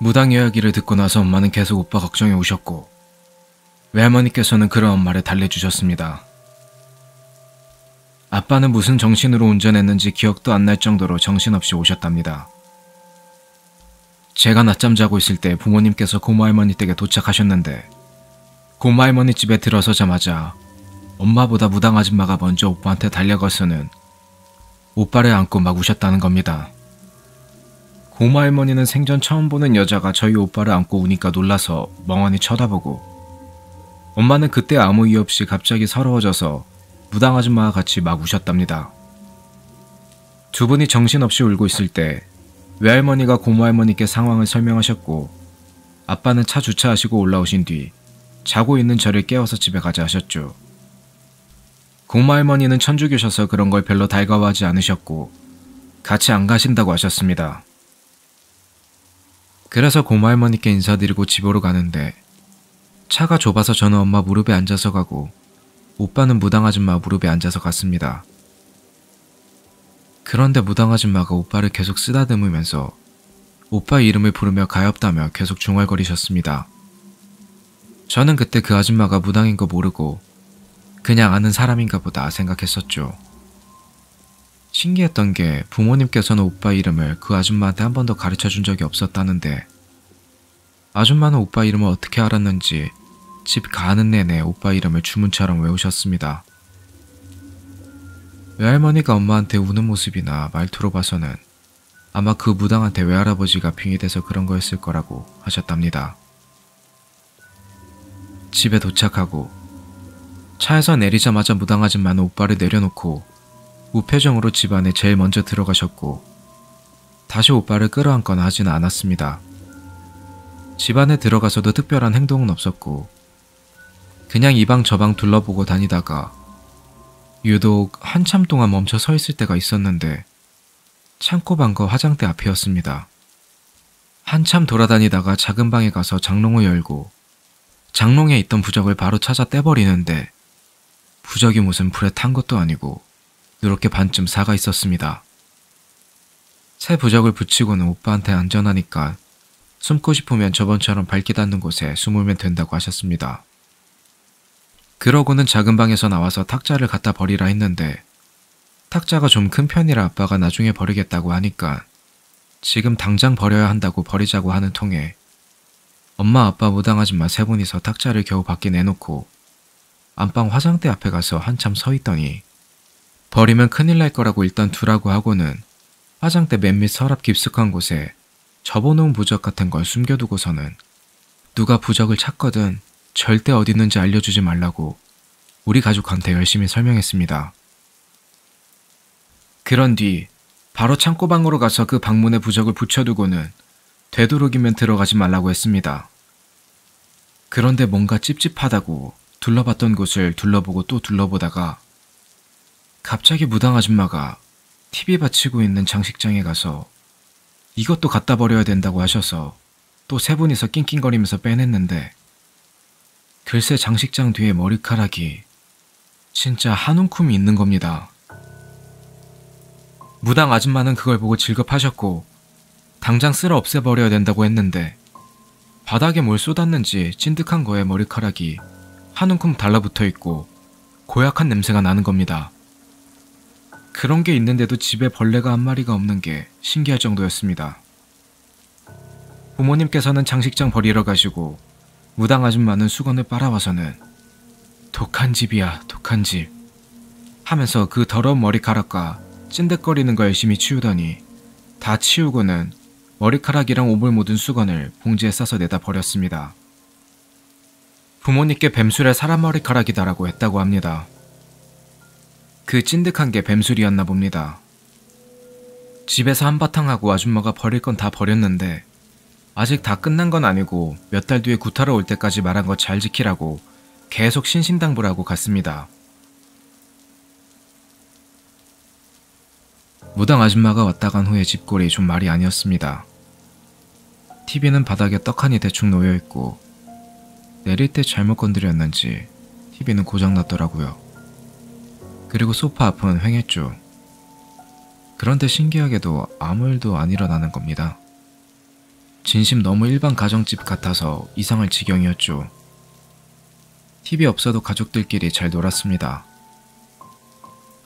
무당 이야기를 듣고 나서 엄마는 계속 오빠 걱정해 오셨고 외할머니께서는 그런 엄마를 달래주셨습니다. 아빠는 무슨 정신으로 운전했는지 기억도 안 날 정도로 정신없이 오셨답니다. 제가 낮잠 자고 있을 때 부모님께서 고모할머니 댁에 도착하셨는데 고모할머니 집에 들어서자마자 엄마보다 무당 아줌마가 먼저 오빠한테 달려가서는 오빠를 안고 막 우셨다는 겁니다. 고모할머니는 생전 처음 보는 여자가 저희 오빠를 안고 우니까 놀라서 멍하니 쳐다보고 엄마는 그때 아무 이유 없이 갑자기 서러워져서 무당 아줌마와 같이 막 우셨답니다. 두 분이 정신없이 울고 있을 때 외할머니가 고모할머니께 상황을 설명하셨고 아빠는 차 주차하시고 올라오신 뒤 자고 있는 저를 깨워서 집에 가자 하셨죠. 고모할머니는 천주교셔서 그런 걸 별로 달가워하지 않으셨고 같이 안 가신다고 하셨습니다. 그래서 고모할머니께 인사드리고 집으로 가는데 차가 좁아서 저는 엄마 무릎에 앉아서 가고 오빠는 무당 아줌마 무릎에 앉아서 갔습니다. 그런데 무당 아줌마가 오빠를 계속 쓰다듬으면서 오빠 이름을 부르며 가엾다며 계속 중얼거리셨습니다. 저는 그때 그 아줌마가 무당인 거 모르고 그냥 아는 사람인가 보다 생각했었죠. 신기했던 게 부모님께서는 오빠 이름을 그 아줌마한테 한 번도 가르쳐 준 적이 없었다는데 아줌마는 오빠 이름을 어떻게 알았는지 집 가는 내내 오빠 이름을 주문처럼 외우셨습니다. 외할머니가 엄마한테 우는 모습이나 말투로 봐서는 아마 그 무당한테 외할아버지가 빙이 돼서 그런 거였을 거라고 하셨답니다. 집에 도착하고 차에서 내리자마자 무당 아줌마는 오빠를 내려놓고 무표정으로 집 안에 제일 먼저 들어가셨고 다시 오빠를 끌어안거나 하지는 않았습니다. 집 안에 들어가서도 특별한 행동은 없었고 그냥 이 방 저 방 둘러보고 다니다가 유독 한참 동안 멈춰 서 있을 때가 있었는데 창고방과 화장대 앞이었습니다. 한참 돌아다니다가 작은 방에 가서 장롱을 열고 장롱에 있던 부적을 바로 찾아 떼버리는데 부적이 무슨 불에 탄 것도 아니고 누렇게 반쯤 사가 있었습니다. 새 부적을 붙이고는 오빠한테 안전하니까 숨고 싶으면 저번처럼 밝게 닿는 곳에 숨으면 된다고 하셨습니다. 그러고는 작은 방에서 나와서 탁자를 갖다 버리라 했는데 탁자가 좀 큰 편이라 아빠가 나중에 버리겠다고 하니까 지금 당장 버려야 한다고 버리자고 하는 통에 엄마 아빠 무당 아줌마 세 분이서 탁자를 겨우 밖에 내놓고 안방 화장대 앞에 가서 한참 서 있더니 버리면 큰일 날 거라고 일단 두라고 하고는 화장대 맨밑 서랍 깊숙한 곳에 접어놓은 부적 같은 걸 숨겨두고서는 누가 부적을 찾거든 절대 어디 있는지 알려주지 말라고 우리 가족한테 열심히 설명했습니다. 그런 뒤 바로 창고방으로 가서 그 방문에 부적을 붙여두고는 되도록이면 들어가지 말라고 했습니다. 그런데 뭔가 찝찝하다고 둘러봤던 곳을 둘러보고 또 둘러보다가 갑자기 무당 아줌마가 TV 받치고 있는 장식장에 가서 이것도 갖다 버려야 된다고 하셔서 또 세 분이서 낑낑거리면서 빼냈는데 글쎄 장식장 뒤에 머리카락이 진짜 한 움큼이 있는 겁니다. 무당 아줌마는 그걸 보고 질겁하셨고 당장 쓸어 없애버려야 된다고 했는데 바닥에 뭘 쏟았는지 찐득한 거에 머리카락이 한 움큼 달라붙어 있고 고약한 냄새가 나는 겁니다. 그런 게 있는데도 집에 벌레가 한 마리가 없는 게 신기할 정도였습니다. 부모님께서는 장식장 버리러 가시고 무당 아줌마는 수건을 빨아와서는 독한 집이야 독한 집 하면서 그 더러운 머리카락과 찐득거리는 거 열심히 치우더니 다 치우고는 머리카락이랑 오물 묻은 수건을 봉지에 싸서 내다 버렸습니다. 부모님께 뱀술에 사람 머리카락이다라고 했다고 합니다. 그 찐득한 게 뱀술이었나 봅니다. 집에서 한바탕 하고 아줌마가 버릴 건 다 버렸는데 아직 다 끝난 건 아니고 몇 달 뒤에 구타러 올 때까지 말한 거 잘 지키라고 계속 신신당부라고 갔습니다. 무당 아줌마가 왔다 간 후에 집골이 좀 말이 아니었습니다. TV는 바닥에 떡하니 대충 놓여있고 내릴 때 잘못 건드렸는지 TV는 고장났더라고요. 그리고 소파 앞은 휑했죠. 그런데 신기하게도 아무 일도 안 일어나는 겁니다. 진심 너무 일반 가정집 같아서 이상할 지경이었죠. TV 없어도 가족들끼리 잘 놀았습니다.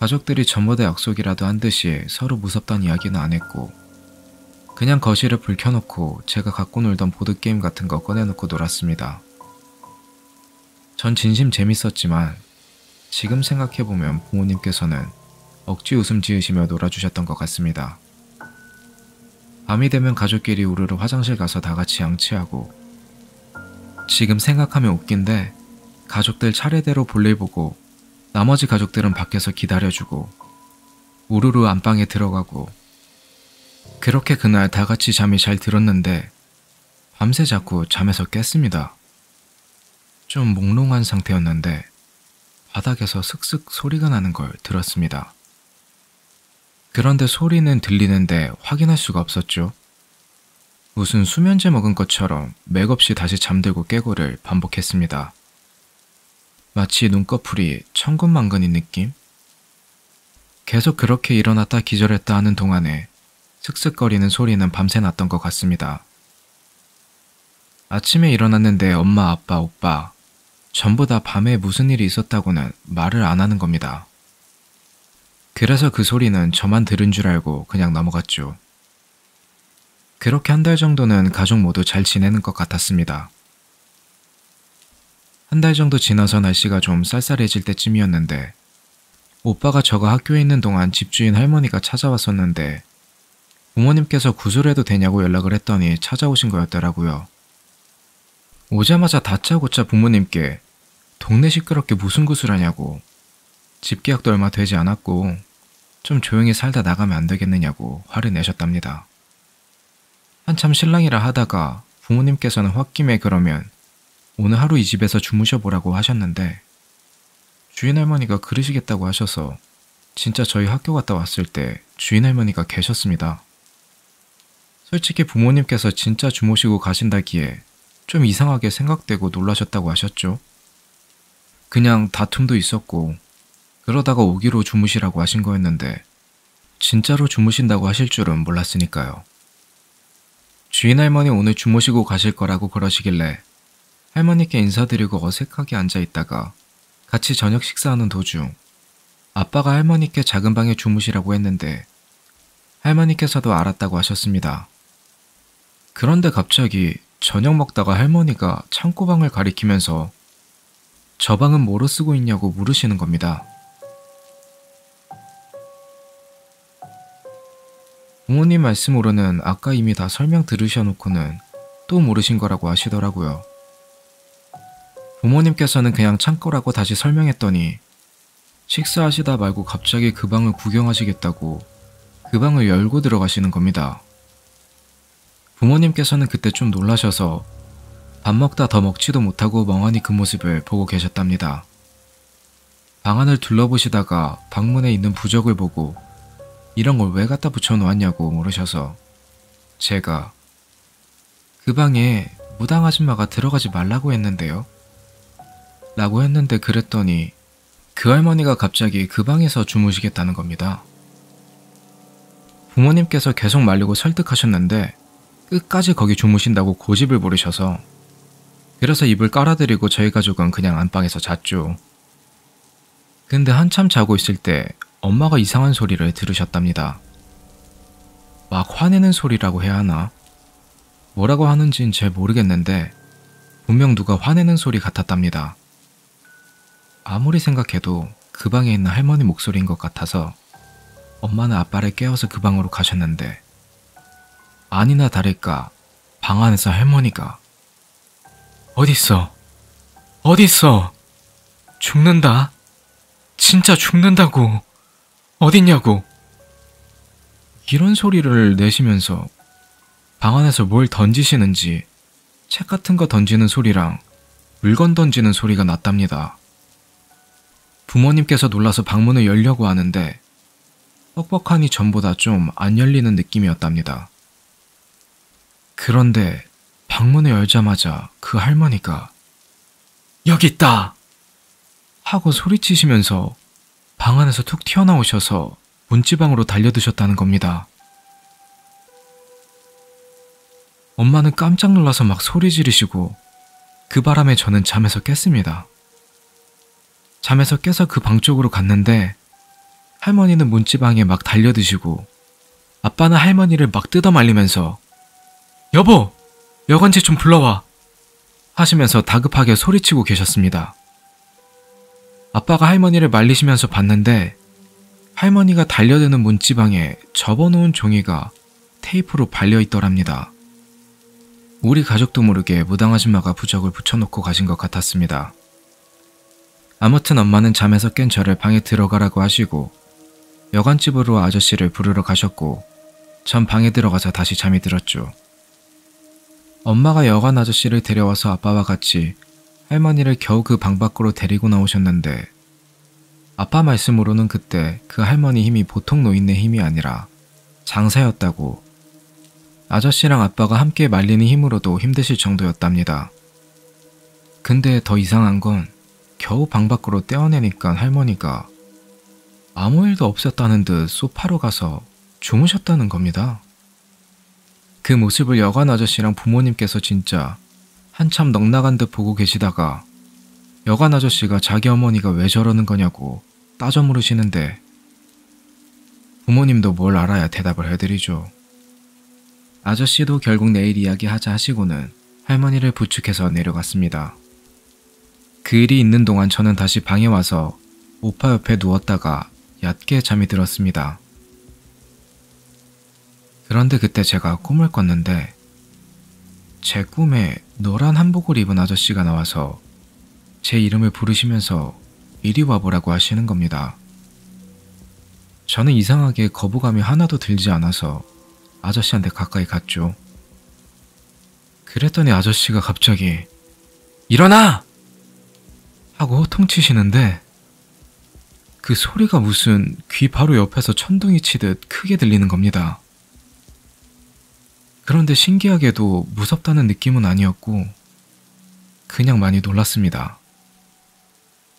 가족들이 전보다 약속이라도 한 듯이 서로 무섭다는 이야기는 안 했고 그냥 거실에 불 켜놓고 제가 갖고 놀던 보드게임 같은 거 꺼내놓고 놀았습니다. 전 진심 재밌었지만 지금 생각해보면 부모님께서는 억지 웃음 지으시며 놀아주셨던 것 같습니다. 밤이 되면 가족끼리 우르르 화장실 가서 다 같이 양치하고 지금 생각하면 웃긴데 가족들 차례대로 볼일 보고 나머지 가족들은 밖에서 기다려주고 우르르 안방에 들어가고 그렇게 그날 다 같이 잠이 잘 들었는데 밤새 자꾸 잠에서 깼습니다. 좀 몽롱한 상태였는데 바닥에서 슥슥 소리가 나는 걸 들었습니다. 그런데 소리는 들리는데 확인할 수가 없었죠. 무슨 수면제 먹은 것처럼 맥없이 다시 잠들고 깨고를 반복했습니다. 마치 눈꺼풀이 천근만근인 느낌? 계속 그렇게 일어났다 기절했다 하는 동안에 슥슥거리는 소리는 밤새 났던 것 같습니다. 아침에 일어났는데 엄마, 아빠, 오빠 전부 다 밤에 무슨 일이 있었다고는 말을 안 하는 겁니다. 그래서 그 소리는 저만 들은 줄 알고 그냥 넘어갔죠. 그렇게 한 달 정도는 가족 모두 잘 지내는 것 같았습니다. 한 달 정도 지나서 날씨가 좀 쌀쌀해질 때쯤이었는데 오빠가 저가 학교에 있는 동안 집주인 할머니가 찾아왔었는데 부모님께서 구슬해도 되냐고 연락을 했더니 찾아오신 거였더라고요. 오자마자 다짜고짜 부모님께 동네 시끄럽게 무슨 구슬하냐고 집 계약도 얼마 되지 않았고 좀 조용히 살다 나가면 안 되겠느냐고 화를 내셨답니다. 한참 신랑이라 하다가 부모님께서는 홧김에 그러면 오늘 하루 이 집에서 주무셔보라고 하셨는데 주인 할머니가 그러시겠다고 하셔서 진짜 저희 학교 갔다 왔을 때 주인 할머니가 계셨습니다. 솔직히 부모님께서 진짜 주무시고 가신다기에 좀 이상하게 생각되고 놀라셨다고 하셨죠. 그냥 다툼도 있었고 그러다가 오기로 주무시라고 하신 거였는데 진짜로 주무신다고 하실 줄은 몰랐으니까요. 주인 할머니 오늘 주무시고 가실 거라고 그러시길래 할머니께 인사드리고 어색하게 앉아있다가 같이 저녁 식사하는 도중 아빠가 할머니께 작은 방에 주무시라고 했는데 할머니께서도 알았다고 하셨습니다. 그런데 갑자기 저녁 먹다가 할머니가 창고방을 가리키면서 저 방은 뭐로 쓰고 있냐고 물으시는 겁니다. 부모님 말씀으로는 아까 이미 다 설명 들으셔놓고는 또 모르신 거라고 하시더라고요. 부모님께서는 그냥 창고라고 다시 설명했더니 식사하시다 말고 갑자기 그 방을 구경하시겠다고 그 방을 열고 들어가시는 겁니다. 부모님께서는 그때 좀 놀라셔서 밥 먹다 더 먹지도 못하고 멍하니 그 모습을 보고 계셨답니다. 방 안을 둘러보시다가 방문에 있는 부적을 보고 이런 걸 왜 갖다 붙여놓았냐고 물으셔서 제가 그 방에 무당 아줌마가 들어가지 말라고 했는데요? 라고 했는데 그랬더니 그 할머니가 갑자기 그 방에서 주무시겠다는 겁니다. 부모님께서 계속 말리고 설득하셨는데 끝까지 거기 주무신다고 고집을 부리셔서 그래서 이불 깔아드리고 저희 가족은 그냥 안방에서 잤죠. 근데 한참 자고 있을 때 엄마가 이상한 소리를 들으셨답니다. 막 화내는 소리라고 해야 하나? 뭐라고 하는지는 잘 모르겠는데 분명 누가 화내는 소리 같았답니다. 아무리 생각해도 그 방에 있는 할머니 목소리인 것 같아서 엄마는 아빠를 깨워서 그 방으로 가셨는데 아니나 다를까 방 안에서 할머니가 어딨어? 어딨어? 죽는다? 진짜 죽는다고? 어딨냐고? 이런 소리를 내시면서 방 안에서 뭘 던지시는지 책 같은 거 던지는 소리랑 물건 던지는 소리가 났답니다. 부모님께서 놀라서 방문을 열려고 하는데 뻑뻑하니 전보다 좀 안 열리는 느낌이었답니다. 그런데 방문을 열자마자 그 할머니가 여기 있다! 하고 소리치시면서 방 안에서 툭 튀어나오셔서 문지방으로 달려드셨다는 겁니다. 엄마는 깜짝 놀라서 막 소리 지르시고 그 바람에 저는 잠에서 깼습니다. 잠에서 깨서 그 방 쪽으로 갔는데 할머니는 문지방에 막 달려드시고 아빠는 할머니를 막 뜯어말리면서 여보! 여관제 좀 불러와! 하시면서 다급하게 소리치고 계셨습니다. 아빠가 할머니를 말리시면서 봤는데 할머니가 달려드는 문지방에 접어놓은 종이가 테이프로 발려있더랍니다. 우리 가족도 모르게 무당 아줌마가 부적을 붙여놓고 가신 것 같았습니다. 아무튼 엄마는 잠에서 깬 저를 방에 들어가라고 하시고 여관집으로 아저씨를 부르러 가셨고 전 방에 들어가서 다시 잠이 들었죠. 엄마가 여관 아저씨를 데려와서 아빠와 같이 할머니를 겨우 그 방 밖으로 데리고 나오셨는데 아빠 말씀으로는 그때 그 할머니 힘이 보통 노인네 힘이 아니라 장사였다고 아저씨랑 아빠가 함께 말리는 힘으로도 힘드실 정도였답니다. 근데 더 이상한 건 겨우 방 밖으로 떼어내니까 할머니가 아무 일도 없었다는 듯 소파로 가서 주무셨다는 겁니다. 그 모습을 여관 아저씨랑 부모님께서 진짜 한참 넋나간 듯 보고 계시다가 여관 아저씨가 자기 어머니가 왜 저러는 거냐고 따져 물으시는데 부모님도 뭘 알아야 대답을 해드리죠. 아저씨도 결국 내일 이야기하자 하시고는 할머니를 부축해서 내려갔습니다. 그 일이 있는 동안 저는 다시 방에 와서 오빠 옆에 누웠다가 얕게 잠이 들었습니다. 그런데 그때 제가 꿈을 꿨는데 제 꿈에 노란 한복을 입은 아저씨가 나와서 제 이름을 부르시면서 이리 와보라고 하시는 겁니다. 저는 이상하게 거부감이 하나도 들지 않아서 아저씨한테 가까이 갔죠. 그랬더니 아저씨가 갑자기 일어나! 하고 호통치시는데 그 소리가 무슨 귀 바로 옆에서 천둥이 치듯 크게 들리는 겁니다. 그런데 신기하게도 무섭다는 느낌은 아니었고 그냥 많이 놀랐습니다.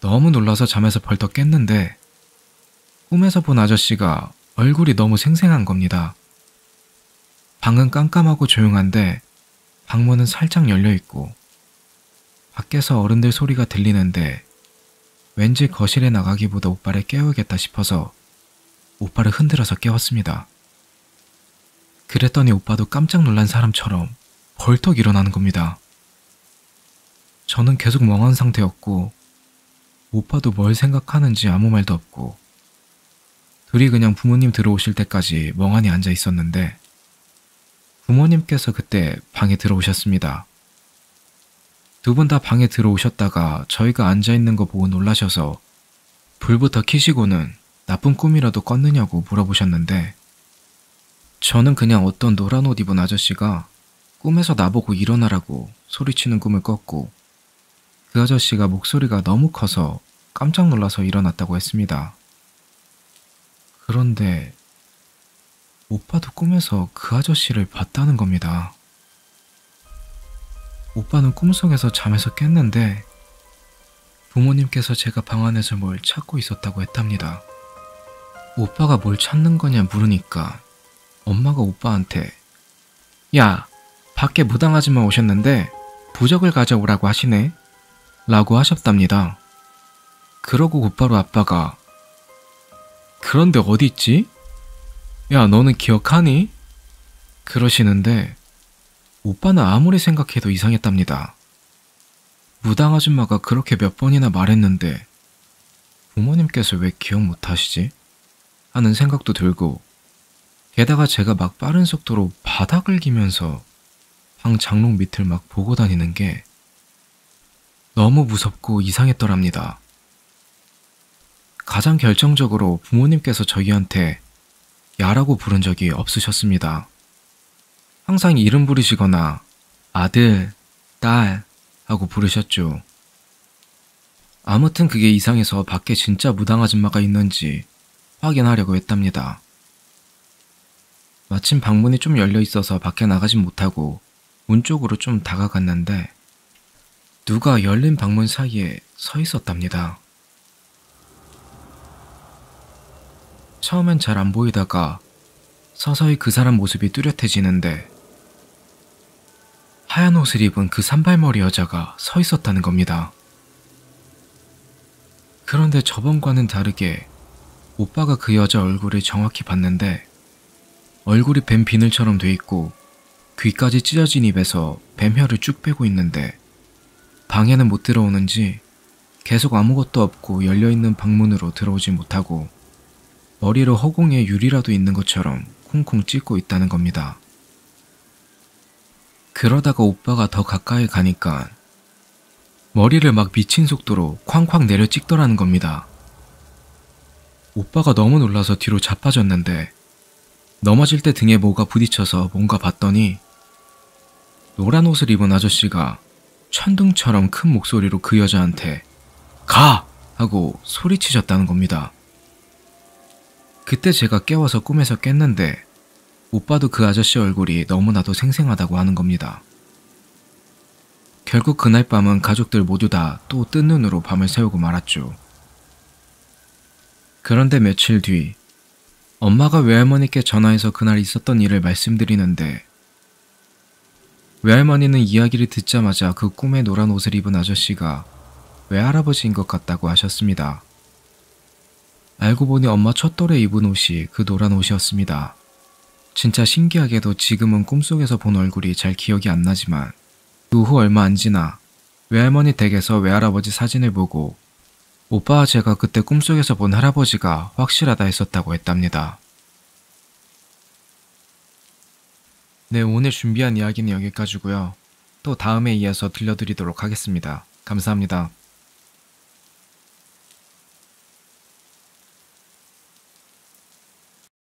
너무 놀라서 잠에서 벌떡 깼는데 꿈에서 본 아저씨가 얼굴이 너무 생생한 겁니다. 방은 깜깜하고 조용한데 방문은 살짝 열려있고 밖에서 어른들 소리가 들리는데 왠지 거실에 나가기보다 오빠를 깨워야겠다 싶어서 오빠를 흔들어서 깨웠습니다. 그랬더니 오빠도 깜짝 놀란 사람처럼 벌떡 일어나는 겁니다. 저는 계속 멍한 상태였고 오빠도 뭘 생각하는지 아무 말도 없고 둘이 그냥 부모님 들어오실 때까지 멍하니 앉아 있었는데 부모님께서 그때 방에 들어오셨습니다. 두 분 다 방에 들어오셨다가 저희가 앉아있는 거 보고 놀라셔서 불부터 켜시고는 나쁜 꿈이라도 꿨느냐고 물어보셨는데 저는 그냥 어떤 노란 옷 입은 아저씨가 꿈에서 나보고 일어나라고 소리치는 꿈을 꿨고 그 아저씨가 목소리가 너무 커서 깜짝 놀라서 일어났다고 했습니다. 그런데 오빠도 꿈에서 그 아저씨를 봤다는 겁니다. 오빠는 꿈속에서 잠에서 깼는데 부모님께서 제가 방 안에서 뭘 찾고 있었다고 했답니다. 오빠가 뭘 찾는 거냐 물으니까 엄마가 오빠한테 야, 밖에 무당 아줌마 오셨는데 부적을 가져오라고 하시네 라고 하셨답니다. 그러고 곧바로 아빠가 그런데 어디 있지? 야, 너는 기억하니? 그러시는데 오빠는 아무리 생각해도 이상했답니다. 무당 아줌마가 그렇게 몇 번이나 말했는데 부모님께서 왜 기억 못하시지? 하는 생각도 들고 게다가 제가 막 빠른 속도로 바닥을 기면서 방 장롱 밑을 막 보고 다니는 게 너무 무섭고 이상했더랍니다. 가장 결정적으로 부모님께서 저희한테 야라고 부른 적이 없으셨습니다. 항상 이름 부르시거나 아들, 딸 하고 부르셨죠. 아무튼 그게 이상해서 밖에 진짜 무당 아줌마가 있는지 확인하려고 했답니다. 마침 방문이 좀 열려 있어서 밖에 나가진 못하고 문 쪽으로 좀 다가갔는데 누가 열린 방문 사이에 서 있었답니다. 처음엔 잘 안 보이다가 서서히 그 사람 모습이 뚜렷해지는데 하얀 옷을 입은 그 산발머리 여자가 서 있었다는 겁니다. 그런데 저번과는 다르게 오빠가 그 여자 얼굴을 정확히 봤는데 얼굴이 뱀 비늘처럼 돼 있고 귀까지 찢어진 입에서 뱀혀를 쭉 빼고 있는데 방에는 못 들어오는지 계속 아무것도 없고 열려있는 방문으로 들어오지 못하고 머리로 허공에 유리라도 있는 것처럼 콩콩 찢고 있다는 겁니다. 그러다가 오빠가 더 가까이 가니까 머리를 막 미친 속도로 쾅쾅 내려 찍더라는 겁니다. 오빠가 너무 놀라서 뒤로 자빠졌는데 넘어질 때 등에 뭐가 부딪혀서 뭔가 봤더니 노란 옷을 입은 아저씨가 천둥처럼 큰 목소리로 그 여자한테 가! 하고 소리치셨다는 겁니다. 그때 제가 깨워서 꿈에서 깼는데 오빠도 그 아저씨 얼굴이 너무나도 생생하다고 하는 겁니다. 결국 그날 밤은 가족들 모두 다 또 뜬 눈으로 밤을 새우고 말았죠. 그런데 며칠 뒤 엄마가 외할머니께 전화해서 그날 있었던 일을 말씀드리는데 외할머니는 이야기를 듣자마자 그 꿈에 노란 옷을 입은 아저씨가 외할아버지인 것 같다고 하셨습니다. 알고 보니 엄마 첫돌에 입은 옷이 그 노란 옷이었습니다. 진짜 신기하게도 지금은 꿈속에서 본 얼굴이 잘 기억이 안 나지만 그 후 얼마 안 지나 외할머니 댁에서 외할아버지 사진을 보고 오빠와 제가 그때 꿈속에서 본 할아버지가 확실하다 했었다고 했답니다. 네, 오늘 준비한 이야기는 여기까지고요. 또 다음에 이어서 들려드리도록 하겠습니다. 감사합니다.